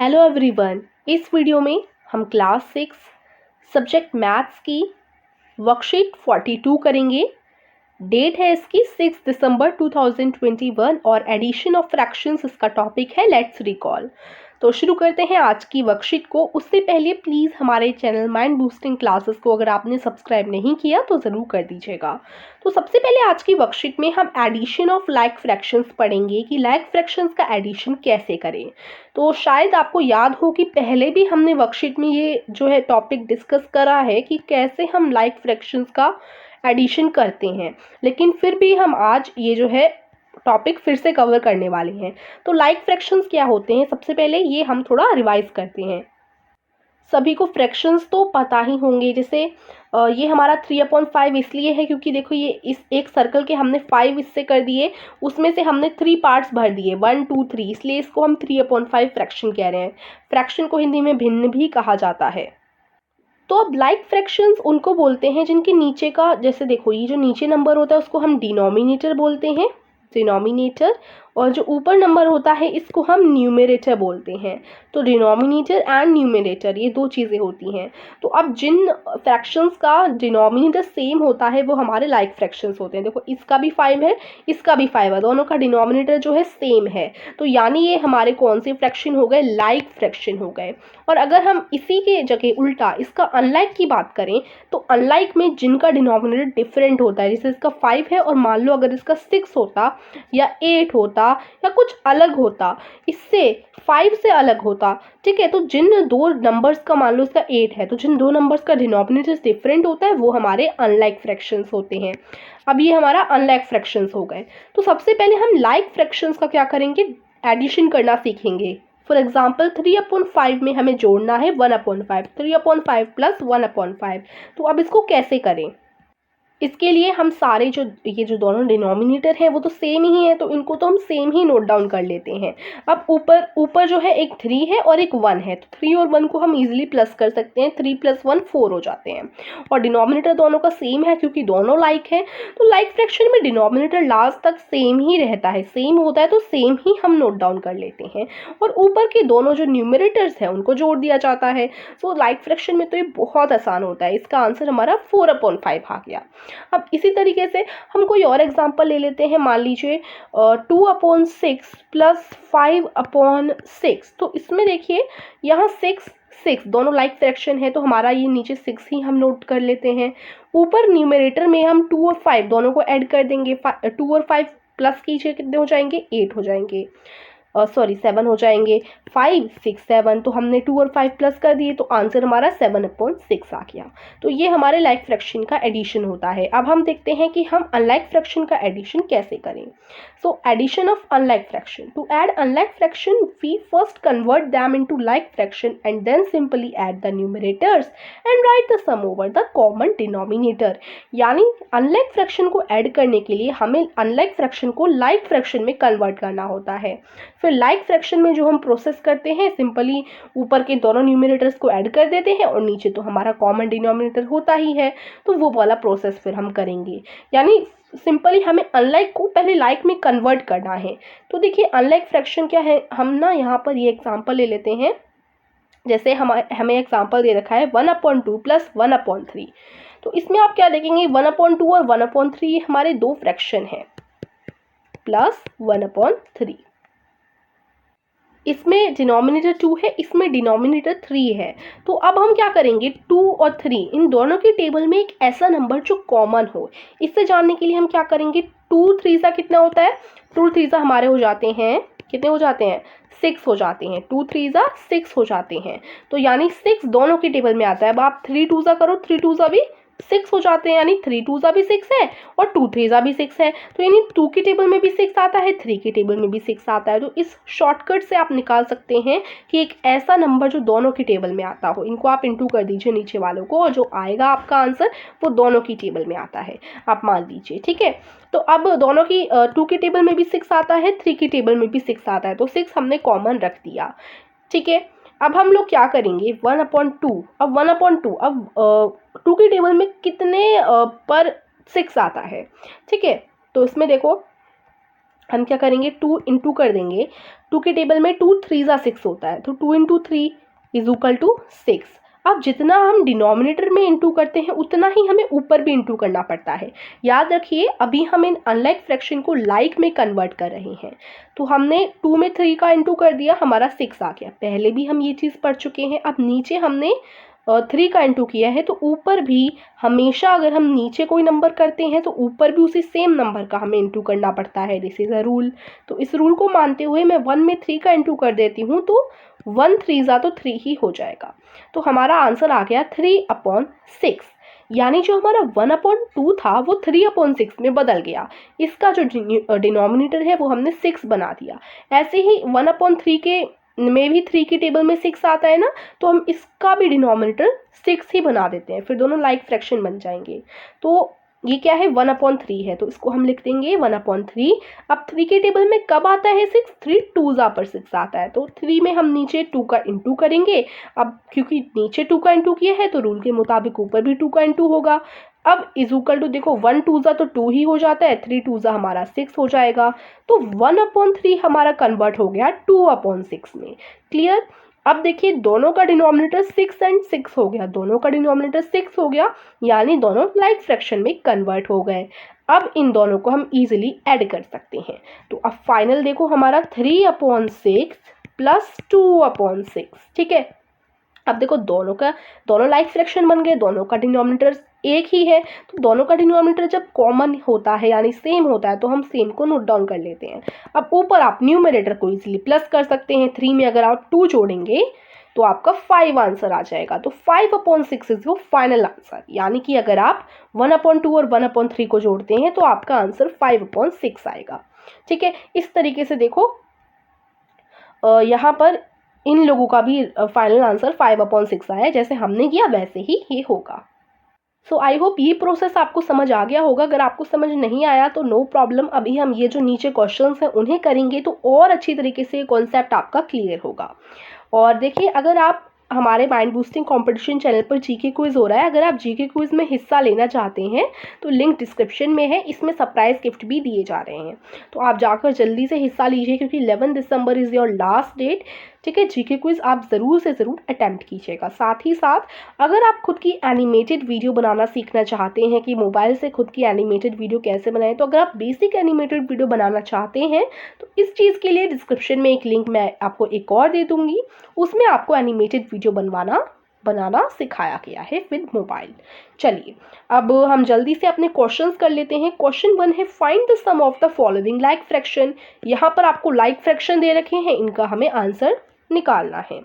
Hello everyone. इस video में हम क्लास 6 सब्जेक्ट मैथ्स की वर्कशीट 42 करेंगे। डेट है इसकी 6 दिसंबर 2021 और एडिशन ऑफ फ्रैक्शंस इसका टॉपिक है। Let's recall. तो शुरू करते हैं आज की वर्कशीट को। उससे पहले प्लीज़ हमारे चैनल माइंड बूस्टिंग क्लासेस को अगर आपने सब्सक्राइब नहीं किया तो ज़रूर कर दीजिएगा। तो सबसे पहले आज की वर्कशीट में हम एडिशन ऑफ लाइक फ्रैक्शंस पढ़ेंगे कि लाइक फ्रैक्शंस का एडिशन कैसे करें। तो शायद आपको याद हो कि पहले भी हमने वर्कशीट में ये जो है टॉपिक डिस्कस करा है कि कैसे हम लाइक फ्रैक्शंस का एडिशन करते हैं, लेकिन फिर भी हम आज ये जो है टॉपिक फिर से कवर करने वाले हैं। तो लाइक फ्रैक्शंस क्या होते हैं, सबसे पहले ये हम थोड़ा रिवाइज करते हैं। सभी को फ्रैक्शंस तो पता ही होंगे। जैसे ये हमारा 3/5 इसलिए है क्योंकि देखो ये इस एक सर्कल के हमने 5 इससे कर दिए, उसमें से हमने 3 पार्ट्स भर दिए 1 2 3, इसलिए इसको हम 3/5 फ्रैक्शन कह रहे हैं। फ्रैक्शन को हिंदी में भिन्न भी कहा जाता है। तो अब लाइक फ्रैक्शंस उनको बोलते हैं जिनके नीचे का, जैसे देखो ये जो नीचे नंबर होता है उसको हम डिनोमिनेटर बोलते हैं, डिनोमिनेटर, और जो ऊपर नंबर होता है इसको हम न्यूमरेटर बोलते हैं। तो डिनोमिनेटर एंड न्यूमरेटर ये दो चीज़ें होती हैं। तो अब जिन फ्रैक्शंस का डिनोमिनेटर सेम होता है वो हमारे लाइक फ्रैक्शंस होते हैं। देखो इसका भी 5 है, इसका भी 5 है, दोनों का डिनोमिनेटर जो है सेम है, तो यानी ये हमारे कौन से फ्रैक्शन हो गए, लाइक फ्रैक्शन हो गए। और अगर हम इसी के जगह उल्टा इसका अनलाइक की बात करें तो अनलाइक में जिनका डिनोमिनेटर डिफरेंट होता है, जैसे इसका 5 है और मान लो अगर इसका 6 होता या 8 होता या कुछ अलग होता, इससे 5 से अलग होता, ठीक है, तो जिन दो नंबर्स का, मान लो इसका 8 है, तो जिन दो नंबर्स का डिनोमिनेटर डिफरेंट होता है वो हमारे अनलाइक फ्रैक्शंस होते हैं। अब ये हमारा अनलाइक फ्रैक्शंस हो गए। तो सबसे पहले हम लाइक फ्रैक्शंस का क्या करेंगे, एडिशन करना सीखेंगे। फॉर एग्जाम्पल 3/5 में हमें जोड़ना है 1/5, 3/5 प्लस 1/5। तो अब इसको कैसे करें, इसके लिए हम सारे जो ये जो दोनों डिनोमिनेटर हैं वो तो सेम ही है, तो इनको तो हम सेम ही नोट डाउन कर लेते हैं। अब ऊपर ऊपर जो है एक 3 है और एक 1 है, तो 3 और 1 को हम इजीली प्लस कर सकते हैं, 3 + 1 4 हो जाते हैं। और डिनोमिनेटर दोनों का सेम है क्योंकि दोनों लाइक है। तो लाइक फ्रैक्शन में डिनोमिनेटर लास्ट तक सेम ही रहता है, सेम होता है तो सेम ही हम नोट डाउन कर लेते हैं। और ऊपर के दोनों जो न्यूमरेटर्स हैं उनको जोड़ दिया जाता है। सो लाइक फ्रैक्शन में तो ये बहुत आसान होता है। इसका आंसर हमारा 4/5 आ गया। अब इसी तरीके से हम कोई और एग्जांपल ले लेते हैं। मान लीजिए 2/6 प्लस 5/6। तो इसमें देखिए यहाँ 6 6 दोनों लाइक फ्रैक्शन है, तो हमारा ये नीचे 6 ही हम नोट कर लेते हैं। ऊपर न्यूमरेटर में हम 2 और 5 दोनों को ऐड कर देंगे। 2 और 5 प्लस कीजिए, कितने हो जाएंगे, 8 हो जाएंगे, सॉरी 7 हो जाएंगे। 5 6 7, तो हमने 2 और 5 प्लस कर दिए, तो आंसर हमारा 7/6 आ गया। तो ये हमारे लाइक फ्रैक्शन का एडिशन होता है। अब हम देखते हैं कि हम अनलाइक फ्रैक्शन का एडिशन कैसे करें। So addition of unlike fraction, to add unlike fraction we first convert them into like fraction and then simply add the numerators and write the sum over the common denominator. यानी unlike fraction को add करने के लिए हमें unlike fraction को like fraction में convert करना होता है। फिर लाइक फ्रैक्शन में जो हम प्रोसेस करते हैं, सिंपली ऊपर के दोनों न्यूमरेटर्स को ऐड कर देते हैं और नीचे तो हमारा कॉमन डिनोमिनेटर होता ही है, तो वो वाला प्रोसेस फिर हम करेंगे। यानी सिंपली हमें अनलाइक को पहले लाइक में कन्वर्ट करना है। तो देखिए अनलाइक फ्रैक्शन क्या है, हम ना यहाँ पर ये एग्जांपल ले लेते हैं। जैसे हमें एग्जांपल दे रखा है 1/2 प्लस 1/3। तो इसमें आप क्या देखेंगे, 1/2 और 1/3 ये हमारे दो फ्रैक्शन हैं, प्लस 1/3। इसमें डिनोमिनेटर 2 है, इसमें डिनोमिनेटर 3 है। तो अब हम क्या करेंगे, 2 और 3 इन दोनों के टेबल में एक ऐसा नंबर जो कॉमन हो, इससे जानने के लिए हम क्या करेंगे, 2 3 सा कितना होता है, 2 3 सा हमारे हो जाते हैं, कितने हो जाते हैं, 6 हो जाते हैं। 2 3 सा 6 हो जाते हैं, तो यानी 6 दोनों के टेबल में आता है। अब आप 3 2 सा करो, 3 2 सा भी 6 हो जाते हैं, यानी 3 2 सा भी 6 है और 2 3 सा भी 6 है, तो यानी 2 के टेबल में भी 6 आता है, 3 के टेबल में भी 6 आता है। तो इस शॉर्टकट से आप निकाल सकते हैं कि एक ऐसा नंबर जो दोनों के टेबल में आता हो। इनको आप इंटू कर दीजिए नीचे वालों को, और जो आएगा आपका आंसर वो दोनों की टेबल में आता है, आप मान लीजिए, ठीक है। तो अब दोनों की 2 के टेबल में भी 6 आता है, 3 के टेबल में भी 6 आता है, तो 6 हमने कॉमन रख दिया, ठीक है। अब हम लोग क्या करेंगे, 1/2, अब 1/2, अब 2 के टेबल में कितने पर 6 आता है, ठीक है। तो इसमें देखो हम क्या करेंगे, 2 इंटू कर देंगे। 2 के टेबल में 2 3 ज़ा 6 होता है, तो 2 इंटू 3 इज इक्वल टू 6। अब जितना हम डिनोमिनेटर में इंटू करते हैं उतना ही हमें ऊपर भी इंटू करना पड़ता है। याद रखिए अभी हम इन अनलाइक फ्रैक्शन को लाइक में कन्वर्ट कर रहे हैं। तो हमने 2 में 3 का इंटू कर दिया, हमारा 6 आ गया। पहले भी हम ये चीज़ पढ़ चुके हैं। अब नीचे हमने 3 का इंटू किया है, तो ऊपर भी हमेशा अगर हम नीचे कोई नंबर करते हैं तो ऊपर भी उसी सेम नंबर का हमें इंटू करना पड़ता है। This is a rule. तो इस रूल को मानते हुए मैं 1 में 3 का इंटू कर देती हूँ, तो 1 3 ज़ा तो 3 ही हो जाएगा। तो हमारा आंसर आ गया 3/6, यानी जो हमारा 1/2 था वो 3/6 में बदल गया। इसका जो डिनोमिनेटर है वो हमने 6 बना दिया। ऐसे ही 1/3 के में भी 3 की टेबल में 6 आता है ना, तो हम इसका भी डिनोमिनेटर 6 ही बना देते हैं, फिर दोनों लाइक फ्रैक्शन बन जाएंगे। तो ये क्या है, 1/3 है, तो इसको हम लिख देंगे 1/3। अब 3 के टेबल में कब आता है 6, 3 2 ज़ा पर 6 आता है, तो 3 में हम नीचे 2 का इंटू करेंगे। अब क्योंकि नीचे 2 का इंटू किया है तो रूल के मुताबिक ऊपर भी 2 का इंटू होगा। अब इज इक्वल टू देखो 1 2 ज़ा तो 2 ही हो जाता है, 3 2 ज़ा हमारा 6 हो जाएगा। तो 1/3 हमारा कन्वर्ट हो गया 2/6 में। क्लियर। अब देखिए दोनों का डिनोमिनेटर 6 एंड 6 हो गया, दोनों का डिनोमिनेटर 6 हो गया, यानी दोनों लाइक फ्रैक्शन में कन्वर्ट हो गए। अब इन दोनों को हम इजीली ऐड कर सकते हैं। तो अब फाइनल देखो हमारा 3/6 प्लस 2/6, ठीक है। अब देखो दोनों लाइक फ्रैक्शन बन गए, दोनों का डिनोमिनेटर एक ही है, तो दोनों का डिनोमिनेटर जब कॉमन होता है यानी सेम होता है तो हम सेम को नोट डाउन कर लेते हैं। अब ऊपर आप न्यूमरेटर को इजीली प्लस कर सकते हैं। 3 में अगर आप 2 जोड़ेंगे तो आपका 5 आंसर आ जाएगा। तो 5/6 इज योर फाइनल आंसर, यानी कि अगर आप 1/2 और 1/3 को जोड़ते हैं तो आपका आंसर 5/6 आएगा। ठीक है, इस तरीके से देखो यहाँ पर इन लोगों का भी फाइनल आंसर 5/6 आया, जैसे हमने किया वैसे ही ये होगा। सो आई होप ये प्रोसेस आपको समझ आ गया होगा। अगर आपको समझ नहीं आया तो नो प्रॉब्लम, अभी हम ये जो नीचे क्वेश्चंस हैं उन्हें करेंगे तो और अच्छी तरीके से कॉन्सेप्ट आपका क्लियर होगा। और देखिए अगर आप हमारे माइंड बूस्टिंग कंपटीशन चैनल पर जीके क्विज हो रहा है, अगर आप जीके क्विज में हिस्सा लेना चाहते हैं तो लिंक डिस्क्रिप्शन में है, इसमें सरप्राइज गिफ्ट भी दिए जा रहे हैं, तो आप जाकर जल्दी से हिस्सा लीजिए क्योंकि 11 दिसंबर इज़ योर लास्ट डेट। ठीक है, जीके क्विज आप ज़रूर से ज़रूर अटेम्प्ट कीजिएगा। साथ ही साथ अगर आप खुद की एनिमेटेड वीडियो बनाना सीखना चाहते हैं कि मोबाइल से खुद की एनिमेटेड वीडियो कैसे बनाएं, तो अगर आप बेसिक एनिमेटेड वीडियो बनाना चाहते हैं तो इस चीज़ के लिए डिस्क्रिप्शन में एक लिंक मैं आपको एक और दे दूँगी, उसमें आपको एनिमेटेड वीडियो बनाना सिखाया गया है विद मोबाइल। चलिए अब हम जल्दी से अपने क्वेश्चंस कर लेते हैं। क्वेश्चन 1 है find the sum of the following like fraction. यहाँ पर आपको लाइक फ्रैक्शन दे रखे हैं, इनका हमें आंसर निकालना है।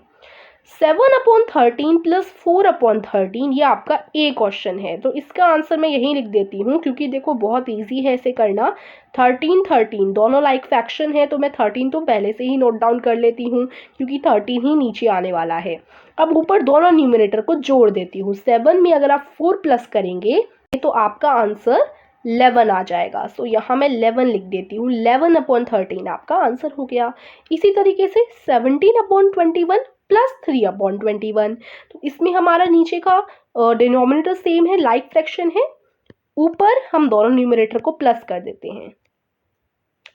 7/13 प्लस 4/13 ये आपका ए क्वेश्चन है, तो इसका आंसर मैं यहीं लिख देती हूँ क्योंकि देखो बहुत इजी है इसे करना। 13 दोनों लाइक फ्रैक्शन है, तो मैं 13 तो पहले से ही नोट डाउन कर लेती हूँ क्योंकि 13 ही नीचे आने वाला है। अब ऊपर दोनों न्यूमरेटर को जोड़ देती हूँ। 7 में अगर आप 4 प्लस करेंगे तो आपका आंसर 11 आ जाएगा। सो यहाँ मैं 11 लिख देती हूँ। 11/13 आपका आंसर हो गया। इसी तरीके से 17/21 प्लस 3/21, तो इसमें हमारा नीचे का डिनोमिनेटर सेम है, लाइक फ्रैक्शन है, ऊपर हम दोनों न्यूमरेटर को प्लस कर देते हैं।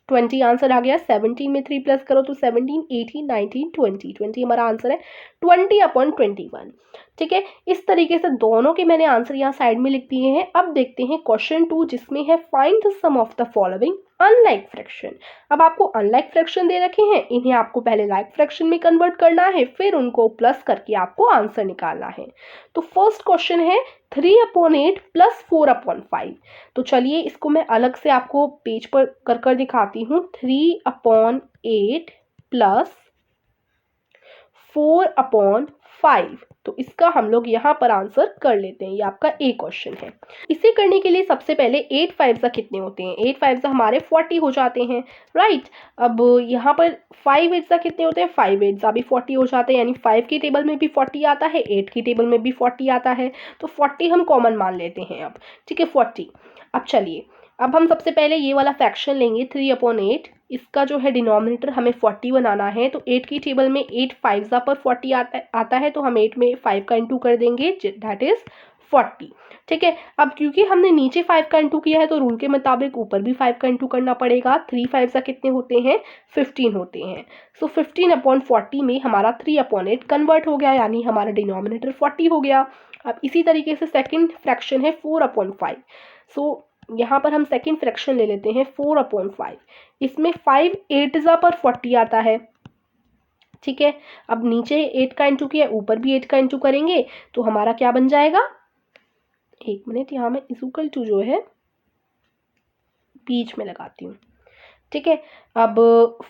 20 आंसर आ गया। 17 में 3 प्लस करो तो 17 18 19 20 20 हमारा आंसर है 20/21। ठीक है, इस तरीके से दोनों के मैंने आंसर यहाँ साइड में लिख दिए हैं। अब देखते हैं क्वेश्चन 2 जिसमें है find the sum of the following unlike fraction. अब आपको अनलाइक फ्रैक्शन दे रखे हैं, इन्हें आपको पहले लाइक फ्रैक्शन में कन्वर्ट करना है, फिर उनको प्लस करके आपको आंसर निकालना है। तो फर्स्ट क्वेश्चन है 3/8 प्लस 4/5। तो चलिए इसको मैं अलग से आपको पेज पर कर दिखाती हूँ। 3/8 प्लस 4/5, तो इसका हम लोग यहाँ पर आंसर कर लेते हैं। ये आपका ए क्वेश्चन है। इसे करने के लिए सबसे पहले 8 5 कितने होते हैं? 8 5 हमारे 40 हो जाते हैं, राइट। अब यहाँ पर 5 8 कितने होते हैं? 5 8 भी 40 हो जाते हैं, यानी 5 की टेबल में भी 40 आता है, 8 की टेबल में भी 40 आता है, तो 40 हम कॉमन मान लेते हैं अब। ठीक है, 40। अब चलिए अब हम सबसे पहले ये वाला फ्रैक्शन लेंगे 3/8, इसका जो है डिनोमिनेटर हमें 40 बनाना है, तो 8 की टेबल में 8 5 पर 40 आता है, तो हम 8 में 5 का इंटू कर देंगे, दैट इज 40। ठीक है, अब क्योंकि हमने नीचे 5 का इंटू किया है तो रूल के मुताबिक ऊपर भी 5 का इंटू करना पड़ेगा। 3 5 सा कितने होते हैं, 15 होते हैं। सो 15/40 में हमारा 3/8 कन्वर्ट हो गया, यानी हमारा डिनोमिनेटर 40 हो गया। अब इसी तरीके से सेकंड फ्रैक्शन है 4/5। सो यहाँ पर हम सेकंड फ्रैक्शन ले लेते हैं 4/5। इसमें 5 8 पर 40 आता है। ठीक है, अब नीचे 8 का इंटू किया, ऊपर भी 8 का इंटू करेंगे तो हमारा क्या बन जाएगा, एक मिनट, यहाँ में इक्वल टू जो है बीच में लगाती हूँ। ठीक है, अब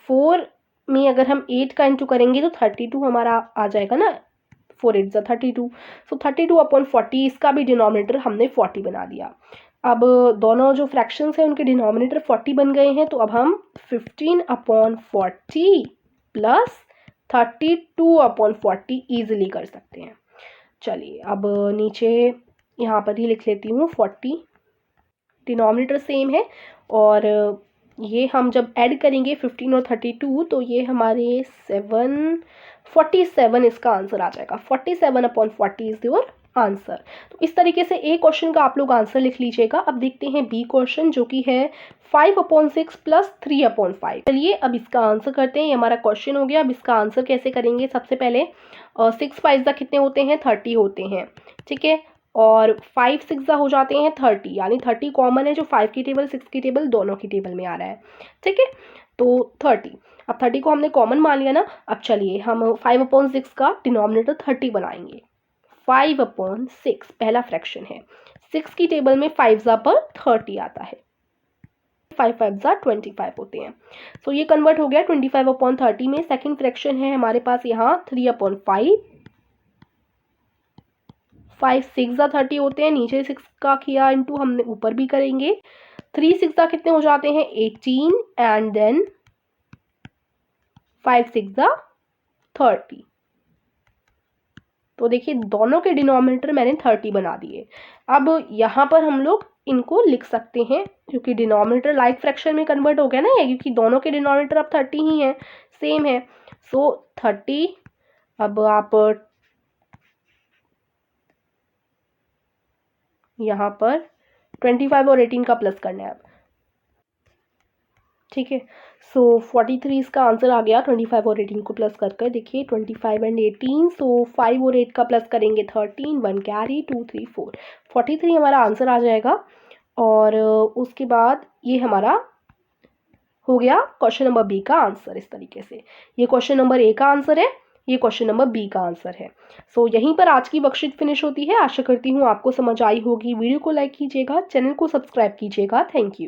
4 में अगर हम 8 का इंटू करेंगे तो 32 हमारा आ जाएगा ना, 4 8 जा 32। सो 32/40, इसका भी डिनोमिनेटर हमने 40 बना दिया। अब दोनों जो फ्रैक्शंस हैं उनके डिनोमिनेटर 40 बन गए हैं, तो अब हम 15/40 प्लस 32/40 ईजिली कर सकते हैं। चलिए, अब नीचे यहाँ पर ही लिख लेती हूँ 40, डिनोमिनेटर सेम है, और ये हम जब ऐड करेंगे 15 और 32 तो ये हमारे 47 इसका आंसर आ जाएगा। 47/40 इज योर आंसर। तो इस तरीके से ए क्वेश्चन का आप लोग आंसर लिख लीजिएगा। अब देखते हैं बी क्वेश्चन, जो कि है 5/6 प्लस 3/5। चलिए अब इसका आंसर करते हैं। ये हमारा क्वेश्चन हो गया। अब इसका आंसर कैसे करेंगे, सबसे पहले 6 5 कितने होते हैं, 30 होते हैं। ठीक है, और 5 6 हो जाते हैं 30, यानी 30 कॉमन है, जो 5 की टेबल 6 की टेबल दोनों की टेबल में आ रहा है। ठीक है, तो 30, अब 30 को हमने कॉमन मान लिया ना। अब चलिए हम 5/6 का डिनोमिनेटर 30 बनाएंगे। 5/6 पहला फ्रैक्शन है, 6 की टेबल में 5 पर 30 आता है, 5 5 25 होते हैं। सो ये कन्वर्ट हो गया 25/30 में। सेकंड फ्रैक्शन है हमारे पास यहाँ 3/5, 5 6 30 होते हैं, नीचे 6 का किया इंटू हमने ऊपर भी करेंगे। 3 6 कितने हो जाते हैं, 18, एंड देन 5 6 30। तो देखिए दोनों के डिनोमिनेटर मैंने 30 बना दिए। अब यहाँ पर हम लोग इनको लिख सकते हैं, क्योंकि डिनोमिनेटर लाइक फ्रैक्शन में कन्वर्ट हो गया ना ये, क्योंकि दोनों के डिनोमिनेटर अब 30 ही हैं, सेम है। सो 30, अब आप यहाँ पर 25 और 18 का प्लस करना है अब। ठीक है, सो 43 इसका आंसर आ गया। 25 और 18 को प्लस कर कर देखिए 25 एंड 18, सो 5 और 8 का प्लस करेंगे 13, 1 कैरी, 2 3 4, 43 हमारा आंसर आ जाएगा। और उसके बाद ये हमारा हो गया क्वेश्चन नंबर बी का आंसर। इस तरीके से ये क्वेश्चन नंबर ए का आंसर है, ये क्वेश्चन नंबर बी का आंसर है। सो यहीं पर आज की वर्कशीट फिनिश होती है। आशा करती हूँ आपको समझ आई होगी। वीडियो को लाइक कीजिएगा, चैनल को सब्सक्राइब कीजिएगा। Thank you.